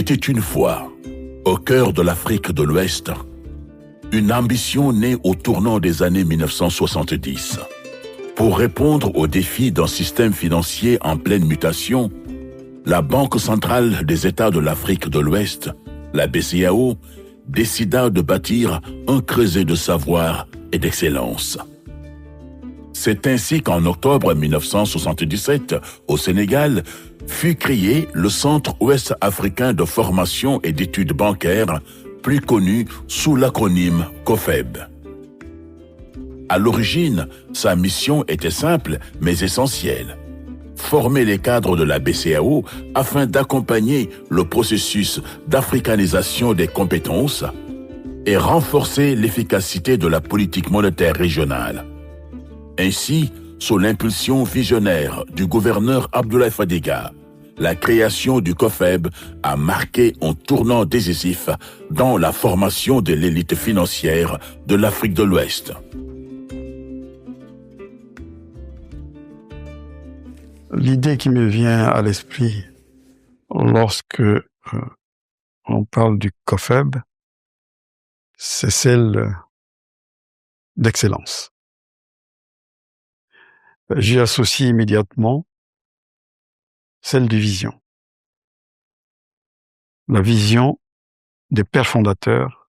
était une fois, au cœur de l'Afrique de l'Ouest, une ambition née au tournant des années 1970. Pour répondre aux défis d'un système financier en pleine mutation, la Banque centrale des États de l'Afrique de l'Ouest, la BCAO, décida de bâtir un creuset de savoir et d'excellence. C'est ainsi qu'en octobre 1977, au Sénégal, fut créé le Centre Ouest africain de formation et d'études bancaires, plus connu sous l'acronyme COFEB. À l'origine, sa mission était simple mais essentielle. Former les cadres de la BCAO afin d'accompagner le processus d'africanisation des compétences et renforcer l'efficacité de la politique monétaire régionale. Ainsi, sous l'impulsion visionnaire du gouverneur Abdoulaye Fadiga, la création du COFEB a marqué un tournant décisif dans la formation de l'élite financière de l'Afrique de l'Ouest. L'idée qui me vient à l'esprit lorsque on parle du COFEB, c'est celle d'excellence. J'y associe immédiatement celle de vision. La vision des pères fondateurs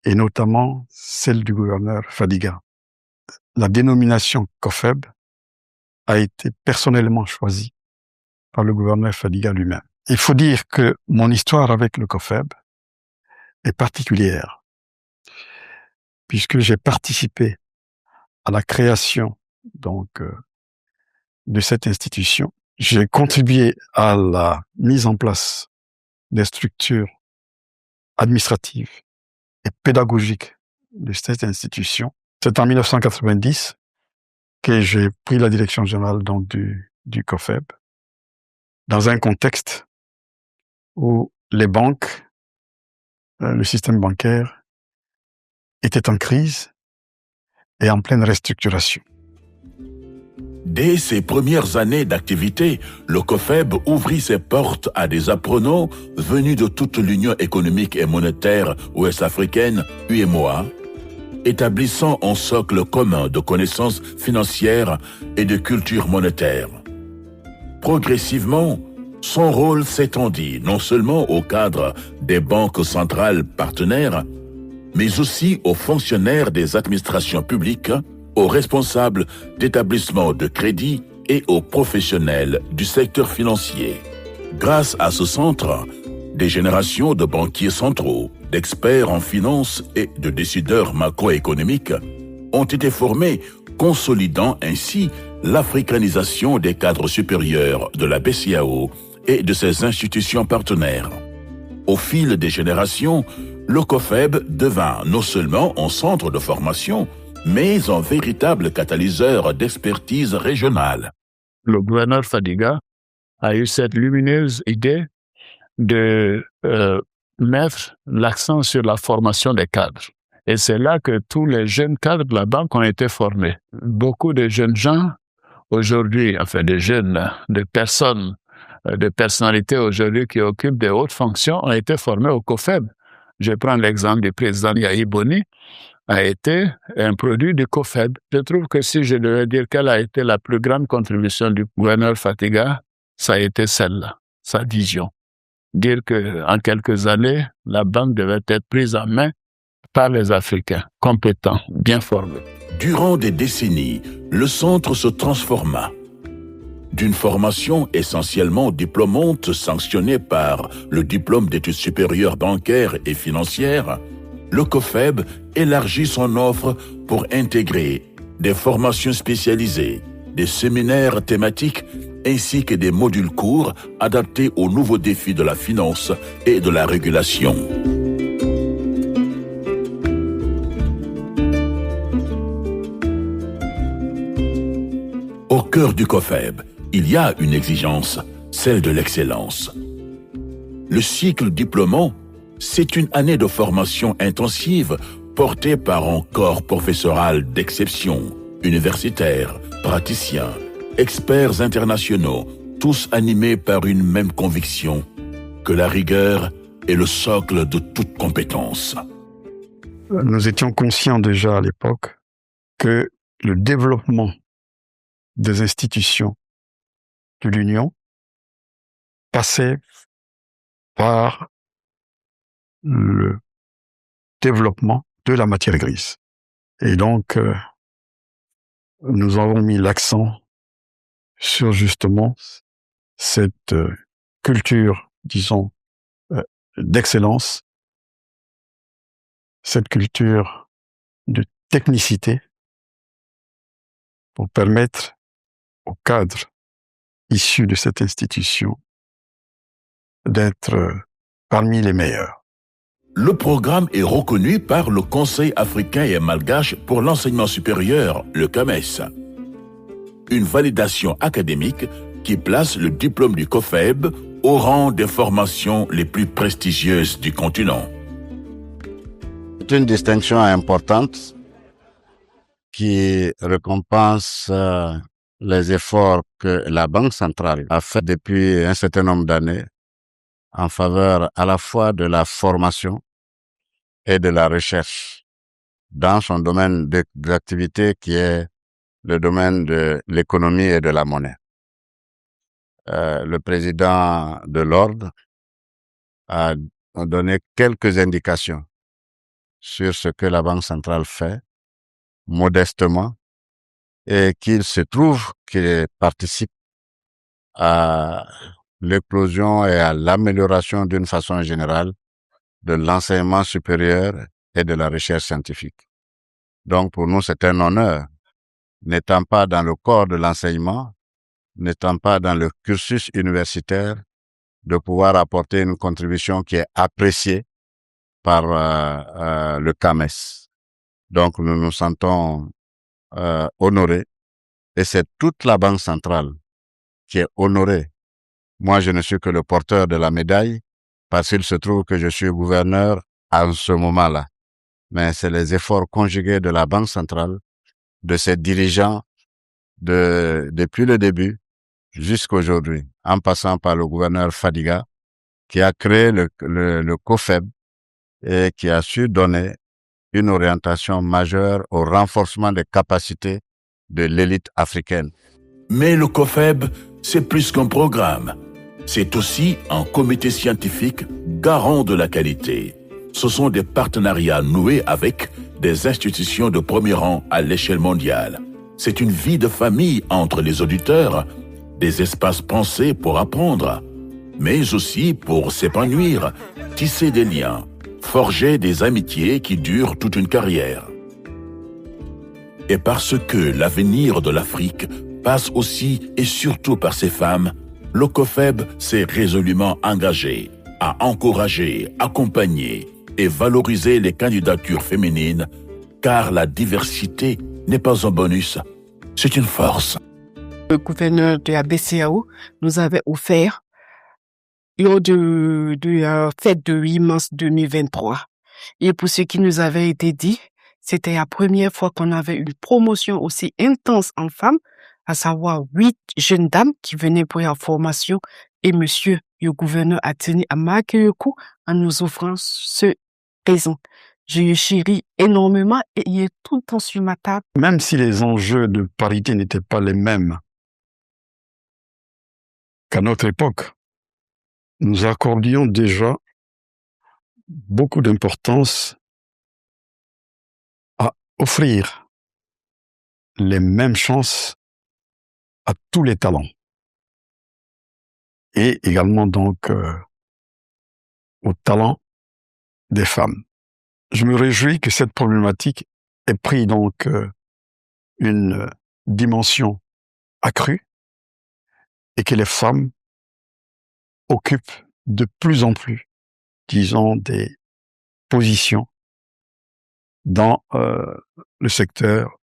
et notamment celle du gouverneur Fadiga. La dénomination COFEB a été personnellement choisie par le gouverneur Fadiga lui-même. Il faut dire que mon histoire avec le COFEB est particulière, puisque j'ai participé à la création de cette institution. J'ai contribué à la mise en place des structures administratives et pédagogiques de cette institution. C'est en 1990 que j'ai pris la direction générale du COFEB, dans un contexte où les banques, le système bancaire, étaient en crise et en pleine restructuration. Dès ses premières années d'activité, le COFEB ouvrit ses portes à des apprenants venus de toute l'Union économique et monétaire ouest-africaine, UEMOA, établissant un socle commun de connaissances financières et de culture monétaire. Progressivement, son rôle s'étendit non seulement au cadre des banques centrales partenaires, mais aussi aux fonctionnaires des administrations publiques, aux responsables d'établissements de crédit et aux professionnels du secteur financier. Grâce à ce centre, des générations de banquiers centraux, d'experts en finance et de décideurs macroéconomiques ont été formés, consolidant ainsi l'africanisation des cadres supérieurs de la BCAO et de ses institutions partenaires. Au fil des générations, le COFEB devint non seulement un centre de formation, mais un véritable catalyseur d'expertise régionale. Le gouverneur Fadiga a eu cette lumineuse idée de mettre l'accent sur la formation des cadres. Et c'est là que tous les jeunes cadres de la banque ont été formés. Beaucoup de jeunes gens, aujourd'hui, de personnes, de personnalités aujourd'hui qui occupent des hautes fonctions ont été formés au COFEB. Je prends l'exemple du président Yahi Boni, a été un produit du COFEB. Je trouve que si je devais dire quelle a été la plus grande contribution du gouverneur Fadiga, ça a été celle-là, sa vision. Dire qu'en quelques années, la banque devait être prise en main par les Africains, compétents, bien formés. Durant des décennies, le centre se transforma. D'une formation essentiellement diplômante sanctionnée par le diplôme d'études supérieures bancaires et financières, le COFEB élargit son offre pour intégrer des formations spécialisées, des séminaires thématiques ainsi que des modules courts adaptés aux nouveaux défis de la finance et de la régulation. Au cœur du COFEB, il y a une exigence, celle de l'excellence. Le cycle diplômant, c'est une année de formation intensive portée par un corps professoral d'exception, universitaires, praticiens, experts internationaux, tous animés par une même conviction, que la rigueur est le socle de toute compétence. Nous étions conscients déjà à l'époque que le développement des institutions de l'Union passait par le développement de la matière grise. Et donc, nous avons mis l'accent sur justement cette culture, disons, d'excellence, cette culture de technicité pour permettre aux cadres issus de cette institution d'être parmi les meilleurs. Le programme est reconnu par le Conseil africain et malgache pour l'enseignement supérieur, le CAMES. Une validation académique qui place le diplôme du COFEB au rang des formations les plus prestigieuses du continent. C'est une distinction importante qui récompense les efforts que la Banque centrale a fait depuis un certain nombre d'années en faveur à la fois de la formation et de la recherche dans son domaine d'activité qui est le domaine de l'économie et de la monnaie. Le président de l'Ordre a donné quelques indications sur ce que la Banque centrale fait modestement et qu'il se trouve qu'il participe à l'éclosion et à l'amélioration d'une façon générale de l'enseignement supérieur et de la recherche scientifique. Donc pour nous, c'est un honneur, n'étant pas dans le corps de l'enseignement, n'étant pas dans le cursus universitaire, de pouvoir apporter une contribution qui est appréciée par le CAMES. Donc nous nous sentons honorés et c'est toute la Banque centrale qui est honorée. Moi, je ne suis que le porteur de la médaille parce qu'il se trouve que je suis gouverneur en ce moment-là. Mais c'est les efforts conjugués de la Banque centrale, de ses dirigeants, depuis le début jusqu'à aujourd'hui, en passant par le gouverneur Fadiga, qui a créé le COFEB et qui a su donner une orientation majeure au renforcement des capacités de l'élite africaine. Mais le COFEB, c'est plus qu'un programme. C'est aussi un comité scientifique garant de la qualité. Ce sont des partenariats noués avec des institutions de premier rang à l'échelle mondiale. C'est une vie de famille entre les auditeurs, des espaces pensés pour apprendre, mais aussi pour s'épanouir, tisser des liens, forger des amitiés qui durent toute une carrière. Et parce que l'avenir de l'Afrique passe aussi et surtout par ces femmes, le COFEB s'est résolument engagé à encourager, accompagner et valoriser les candidatures féminines, car la diversité n'est pas un bonus, c'est une force. Le gouverneur de la BCEAO nous avait offert lors de la fête de 8 mars 2023. Et pour ce qui nous avait été dit, c'était la première fois qu'on avait une promotion aussi intense en femmes, à savoir 8 jeunes dames qui venaient pour la formation et monsieur le gouverneur a tenu à marquer le coup en nous offrant ce présent. Je le chéris énormément et il est tout le temps sur ma table. Même si les enjeux de parité n'étaient pas les mêmes qu'à notre époque, nous accordions déjà beaucoup d'importance à offrir les mêmes chances à tous les talents. Et également donc aux talents des femmes. Je me réjouis que cette problématique ait pris donc une dimension accrue et que les femmes occupent de plus en plus, disons, des positions dans le secteur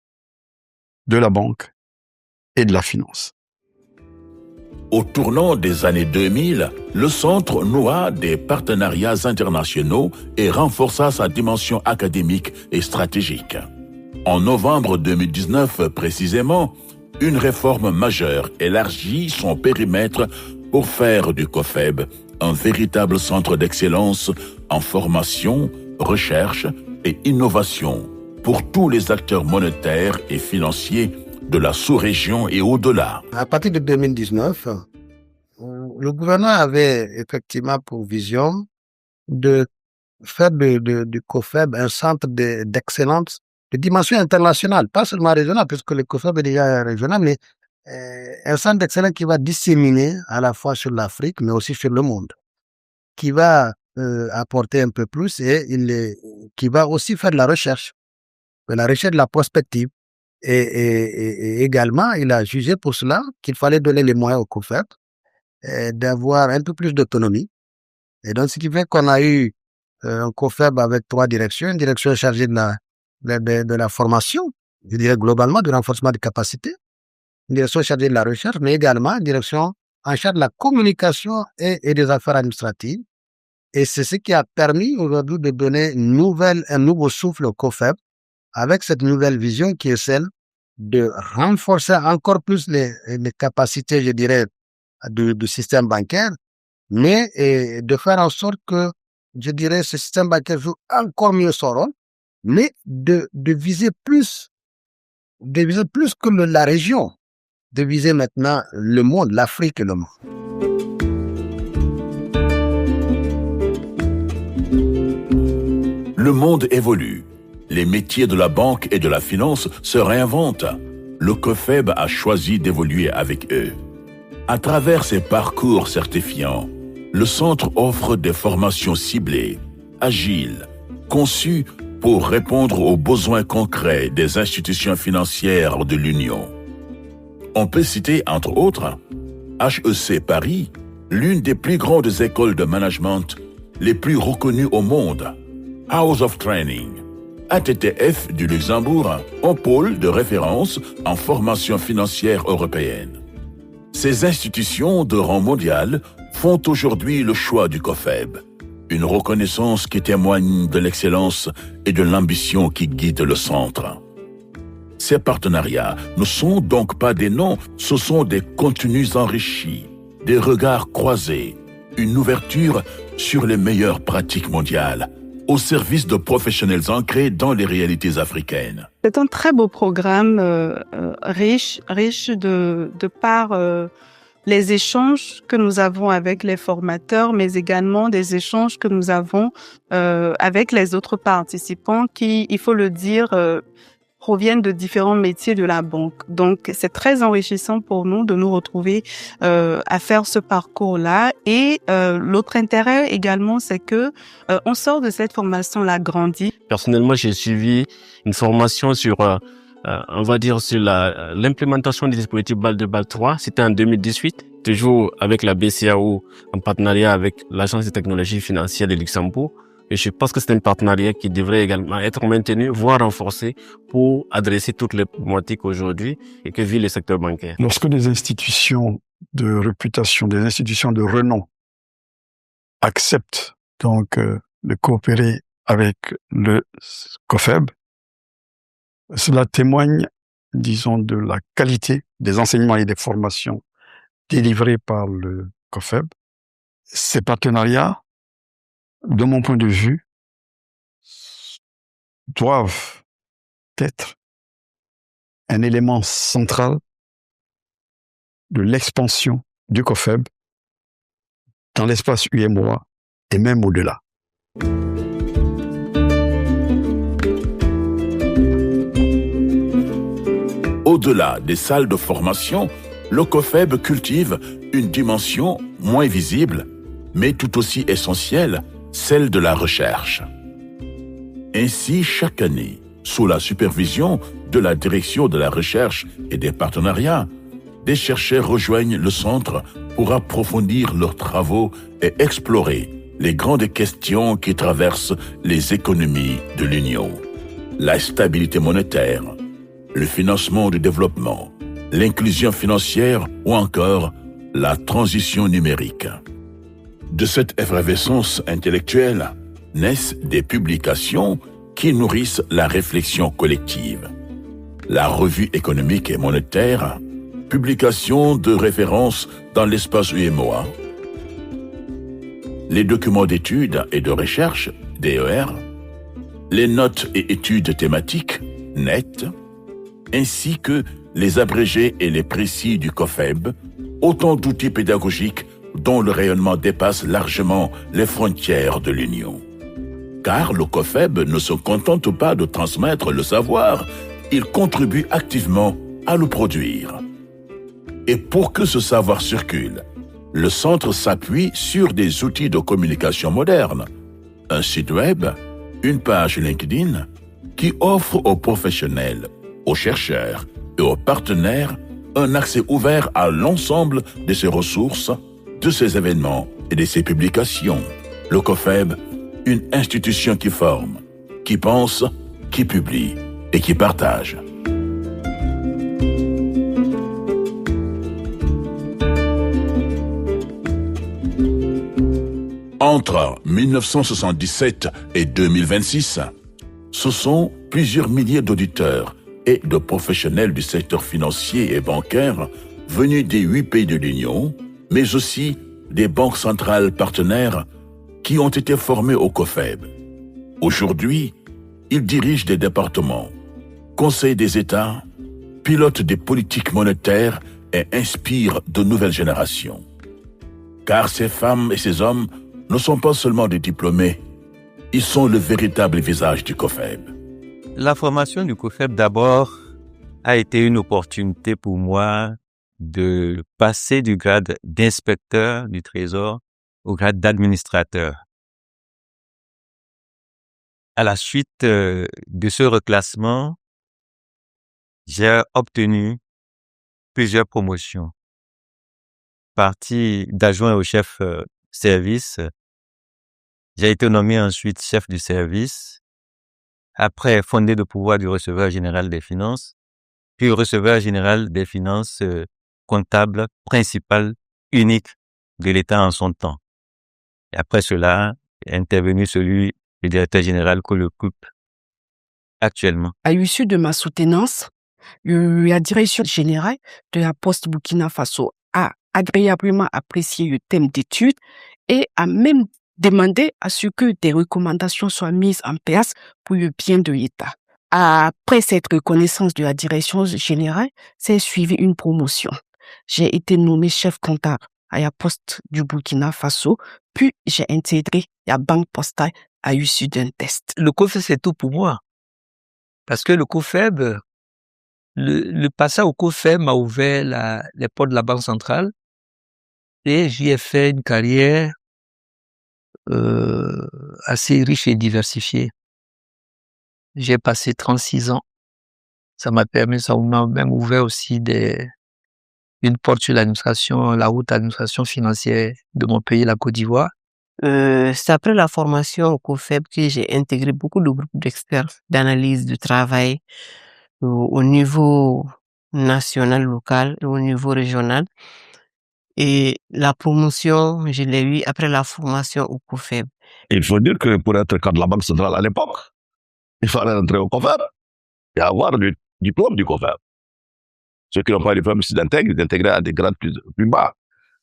de la banque et de la finance. Au tournant des années 2000, le Centre noua des partenariats internationaux et renforça sa dimension académique et stratégique. En novembre 2019 précisément, une réforme majeure élargit son périmètre pour faire du COFEB un véritable centre d'excellence en formation, recherche et innovation pour tous les acteurs monétaires et financiers de la sous-région et au-delà. À partir de 2019, le gouvernement avait effectivement pour vision de faire du COFEB un centre d'excellence de dimension internationale, pas seulement régionale, puisque le COFEB est déjà régional, mais un centre d'excellence qui va disséminer à la fois sur l'Afrique, mais aussi sur le monde, qui va apporter un peu plus et qui va aussi faire de la recherche de la prospective. Et également, il a jugé pour cela qu'il fallait donner les moyens au COFEB d'avoir un peu plus d'autonomie. Et donc, ce qui fait qu'on a eu un COFEB avec 3 directions, une direction chargée de la formation, je dirais globalement, du renforcement des capacités, une direction chargée de la recherche, mais également une direction en charge de la communication et des affaires administratives. Et c'est ce qui a permis aujourd'hui de donner un nouveau souffle au COFEB avec cette nouvelle vision qui est celle de renforcer encore plus les capacités, je dirais, du système bancaire, mais de faire en sorte que, je dirais, ce système bancaire joue encore mieux son rôle, mais de viser plus que la région, de viser maintenant le monde, l'Afrique et le monde. Le monde évolue. Les métiers de la banque et de la finance se réinventent. Le COFEB a choisi d'évoluer avec eux. À travers ses parcours certifiants, le centre offre des formations ciblées, agiles, conçues pour répondre aux besoins concrets des institutions financières de l'Union. On peut citer, entre autres, HEC Paris, l'une des plus grandes écoles de management les plus reconnues au monde, House of Training, ATTF du Luxembourg, un pôle de référence en formation financière européenne. Ces institutions de rang mondial font aujourd'hui le choix du COFEB, une reconnaissance qui témoigne de l'excellence et de l'ambition qui guide le centre. Ces partenariats ne sont donc pas des noms, ce sont des contenus enrichis, des regards croisés, une ouverture sur les meilleures pratiques mondiales, au service de professionnels ancrés dans les réalités africaines. C'est un très beau programme, riche de par les échanges que nous avons avec les formateurs, mais également des échanges que nous avons avec les autres participants qui, il faut le dire, proviennent de différents métiers de la banque. Donc, c'est très enrichissant pour nous de nous retrouver à faire ce parcours-là. Et l'autre intérêt également, c'est que on sort de cette formation-là grandi. Personnellement, j'ai suivi une formation sur, on va dire, sur l'implémentation des dispositifs BAL 2, BAL 3. C'était en 2018, toujours avec la BCAO, en partenariat avec l'Agence des technologies financières de Luxembourg. Et je pense que c'est un partenariat qui devrait également être maintenu, voire renforcé, pour adresser toutes les problématiques aujourd'hui et que vit le secteur bancaire. Lorsque des institutions de réputation, des institutions de renom acceptent donc de coopérer avec le COFEB, cela témoigne, disons, de la qualité des enseignements et des formations délivrés par le COFEB. Ces partenariats, de mon point de vue, doivent être un élément central de l'expansion du COFEB dans l'espace UEMOA et même au-delà. Au-delà des salles de formation, le COFEB cultive une dimension moins visible, mais tout aussi essentielle, celle de la recherche. Ainsi, chaque année, sous la supervision de la Direction de la recherche et des partenariats, des chercheurs rejoignent le centre pour approfondir leurs travaux et explorer les grandes questions qui traversent les économies de l'Union. La stabilité monétaire, le financement du développement, l'inclusion financière ou encore la transition numérique. De cette effervescence intellectuelle naissent des publications qui nourrissent la réflexion collective. La revue économique et monétaire, publication de référence dans l'espace UEMOA. les documents d'études et de recherche, DER, les notes et études thématiques, NET, ainsi que les abrégés et les précis du COFEB, autant d'outils pédagogiques dont le rayonnement dépasse largement les frontières de l'Union. Car le COFEB ne se contente pas de transmettre le savoir, il contribue activement à le produire. Et pour que ce savoir circule, le centre s'appuie sur des outils de communication modernes, un site web, une page LinkedIn qui offre aux professionnels, aux chercheurs et aux partenaires un accès ouvert à l'ensemble de ces ressources, de ces événements et de ces publications. Le COFEB, une institution qui forme, qui pense, qui publie et qui partage. Entre 1977 et 2026, ce sont plusieurs milliers d'auditeurs et de professionnels du secteur financier et bancaire venus des 8 pays de l'Union, mais aussi des banques centrales partenaires qui ont été formés au COFEB. Aujourd'hui, ils dirigent des départements, conseillent des États, pilotent des politiques monétaires et inspirent de nouvelles générations. Car ces femmes et ces hommes ne sont pas seulement des diplômés, ils sont le véritable visage du COFEB. La formation du COFEB, d'abord, a été une opportunité pour moi de passer du grade d'inspecteur du Trésor au grade d'administrateur. À la suite de ce reclassement, j'ai obtenu plusieurs promotions. Parti d'adjoint au chef service, j'ai été nommé ensuite chef du service, après fondé de pouvoir du receveur général des finances, puis receveur général des finances comptable principal unique de l'État en son temps. Et après cela, est intervenu celui du directeur général que l'occupe actuellement. À l'issue de ma soutenance, la direction générale de la Poste Burkina Faso a agréablement apprécié le thème d'étude et a même demandé à ce que des recommandations soient mises en place pour le bien de l'État. Après cette reconnaissance de la direction générale, s'est suivi une promotion. J'ai été nommé chef comptable à la Poste du Burkina Faso, puis j'ai intégré la banque postale à l'issue d'un test. Le COFEB, c'est tout pour moi. Parce que le COFEB, le passage au COFEB m'a ouvert les portes de la Banque centrale et j'y ai fait une carrière assez riche et diversifiée. J'ai passé 36 ans. Ça m'a même ouvert aussi une porte sur l'administration, la haute administration financière de mon pays, la Côte d'Ivoire. C'est après la formation au COFEB que j'ai intégré beaucoup de groupes d'experts d'analyse du travail au niveau national, local et au niveau régional. Et la promotion, je l'ai eue après la formation au COFEB. Il faut dire que pour être cadre de la Banque centrale à l'époque, il fallait entrer au COFEB et avoir le diplôme du COFEB. Ceux qui n'ont pas le diplôme, c'est d'intégrer à des grades plus bas.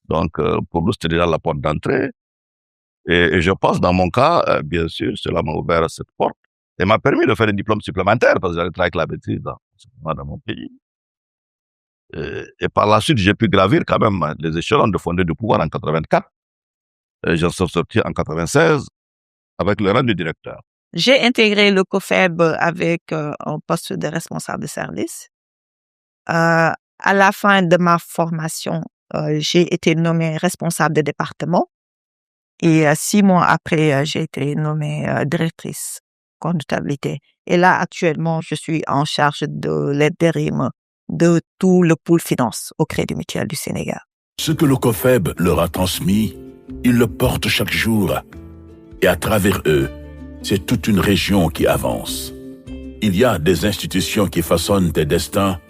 Donc, pour nous, c'était déjà la porte d'entrée. Et je pense, dans mon cas, bien sûr, cela m'a ouvert cette porte et m'a permis de faire des diplômes supplémentaires parce que j'allais travailler avec la maîtrise dans mon pays. Et par la suite, j'ai pu gravir quand même les échelons de fondé du pouvoir en 84. J'en suis sorti en 96 avec le rang de directeur. J'ai intégré le COFEB avec un poste de responsable de service. À la fin de ma formation, j'ai été nommée responsable de département. Et 6 mois après, j'ai été nommée directrice comptabilité. Et là, actuellement, je suis en charge de l'intérim de tout le pôle finance au Crédit Mutuel du Sénégal. Ce que le COFEB leur a transmis, ils le portent chaque jour. Et à travers eux, c'est toute une région qui avance. Il y a des institutions qui façonnent des destins,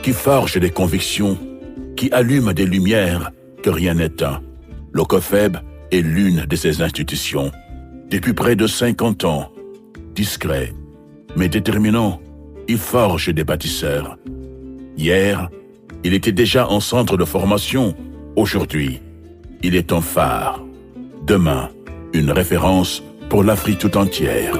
qui forgent des convictions, qui allument des lumières que rien n'éteint. Le COFEB est l'une de ces institutions. Depuis près de 50 ans, discret, mais déterminant, il forge des bâtisseurs. Hier, il était déjà en centre de formation. Aujourd'hui, il est un phare. Demain, une référence pour l'Afrique tout entière.